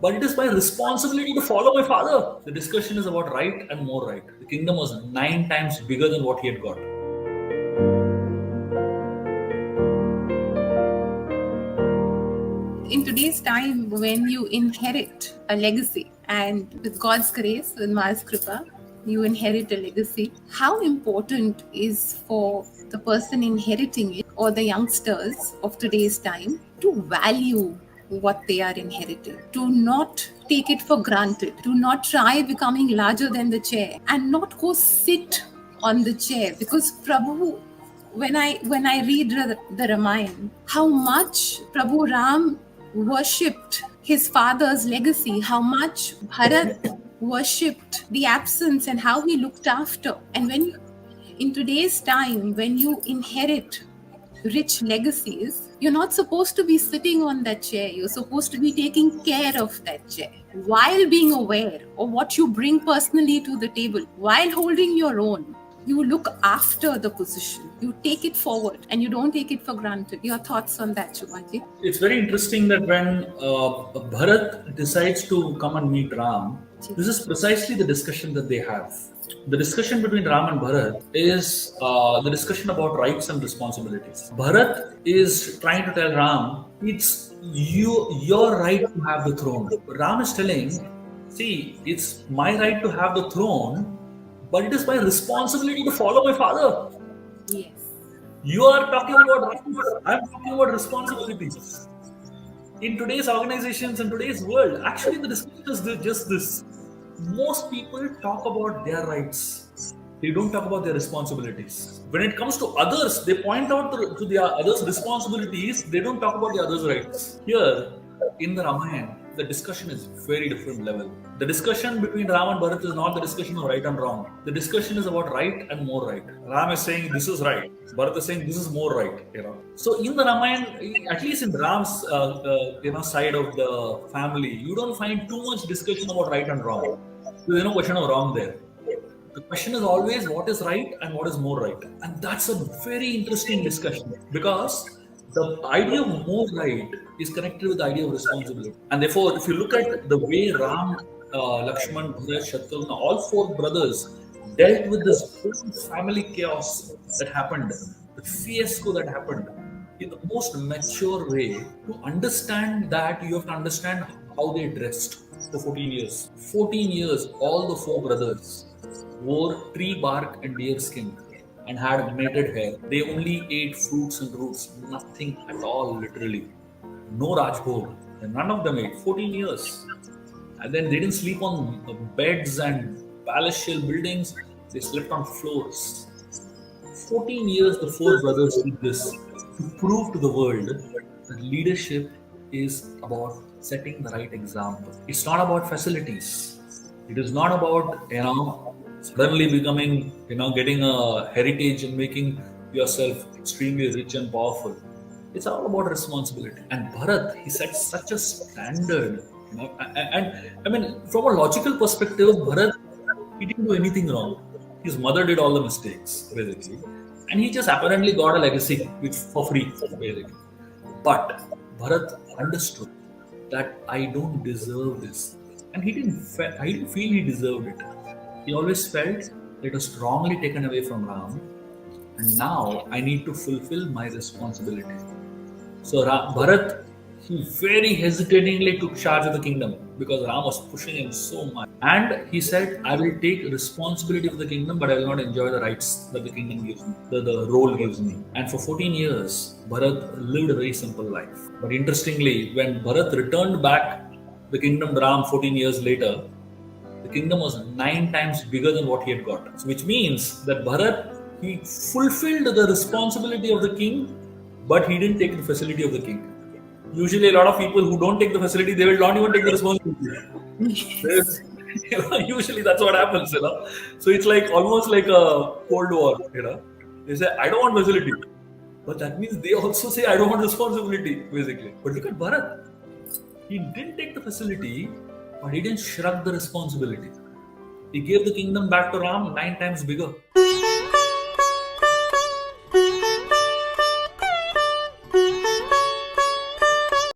but it is my responsibility to follow my father. The discussion is about right and more right. The kingdom was 9 times bigger than what he had got. In today's time, when you inherit a legacy, and with God's grace, with Ma's Kripa, you inherit a legacy, how important is for the person inheriting it or the youngsters of today's time to value what they are inheriting, to not take it for granted, to not try becoming larger than the chair, and not go sit on the chair, because Prabhu, when I read the Ramayana, how much Prabhu Ram worshipped his father's legacy, how much Bharat worshipped the absence and how he looked after. And when in today's time, when you inherit rich legacies, you're not supposed to be sitting on that chair. You're supposed to be taking care of that chair while being aware of what you bring personally to the table, while holding your own. You look after the position, you take it forward, and you don't take it for granted. Your thoughts on that, Shubhaji? It's very interesting that when Bharat decides to come and meet Ram, this is precisely the discussion that they have. The discussion between Ram and Bharat is the discussion about rights and responsibilities. Bharat is trying to tell Ram, it's your right to have the throne. Ram is telling, see, it's my right to have the throne, but it is my responsibility to follow my father. Yes. You are talking about rights, I'm talking about responsibilities. In today's organizations and today's world, actually the discussion is just this. Most people talk about their rights. They don't talk about their responsibilities. When it comes to others, they point out to the others' responsibilities. They don't talk about the others' rights. Here, in the Ramayana, the discussion is very different level. The discussion between Ram and Bharat is not the discussion of right and wrong. The discussion is about right and more right. Ram is saying this is right. Bharat is saying this is more right. So in the Ramayana, at least in Ram's side of the family, you don't find too much discussion about right and wrong. There's no question of wrong there. The question is always what is right and what is more right. And that's a very interesting discussion, because the idea of more right is connected with the idea of responsibility. And therefore, if you look at the way Ram, Lakshman, Bharat, Shatrugna, all four brothers dealt with this whole family chaos that happened, the fiasco that happened, in the most mature way, to understand that, you have to understand how they dressed for 14 years. 14 years, all the four brothers wore tree bark and deer skin and had matted hair. They only ate fruits and roots, nothing at all, literally. No Rajbhog. And none of them ate. 14 years. And then they didn't sleep on beds and palatial buildings, they slept on floors. 14 years the four brothers did this to prove to the world that leadership is about setting the right example. It's not about facilities. It is not about, suddenly becoming, getting a heritage and making yourself extremely rich and powerful. It's all about responsibility. And Bharat, he set such a standard, and I mean, from a logical perspective, Bharat, he didn't do anything wrong. His mother did all the mistakes, basically. And he just apparently got a legacy, which for free, basically. But Bharat understood that I don't deserve this. And he didn't feel he deserved it. He always felt it was strongly taken away from Ram, and now I need to fulfill my responsibility. So Bharat, he very hesitatingly took charge of the kingdom because Ram was pushing him so much. And he said, I will take responsibility of the kingdom, but I will not enjoy the rights that the kingdom gives me, the role gives me. And for 14 years, Bharat lived a very simple life. But interestingly, when Bharat returned back the kingdom to Ram 14 years later, the kingdom was 9 times bigger than what he had got. So which means that Bharat, he fulfilled the responsibility of the king, but he didn't take the facility of the king. Usually a lot of people who don't take the facility, they will not even take the responsibility. Usually that's what happens, So it's like almost like a Cold War, They say, I don't want facility. But that means they also say, I don't want responsibility, basically. But look at Bharat. He didn't take the facility, but he didn't shrug the responsibility. He gave the kingdom back to Ram 9 times bigger.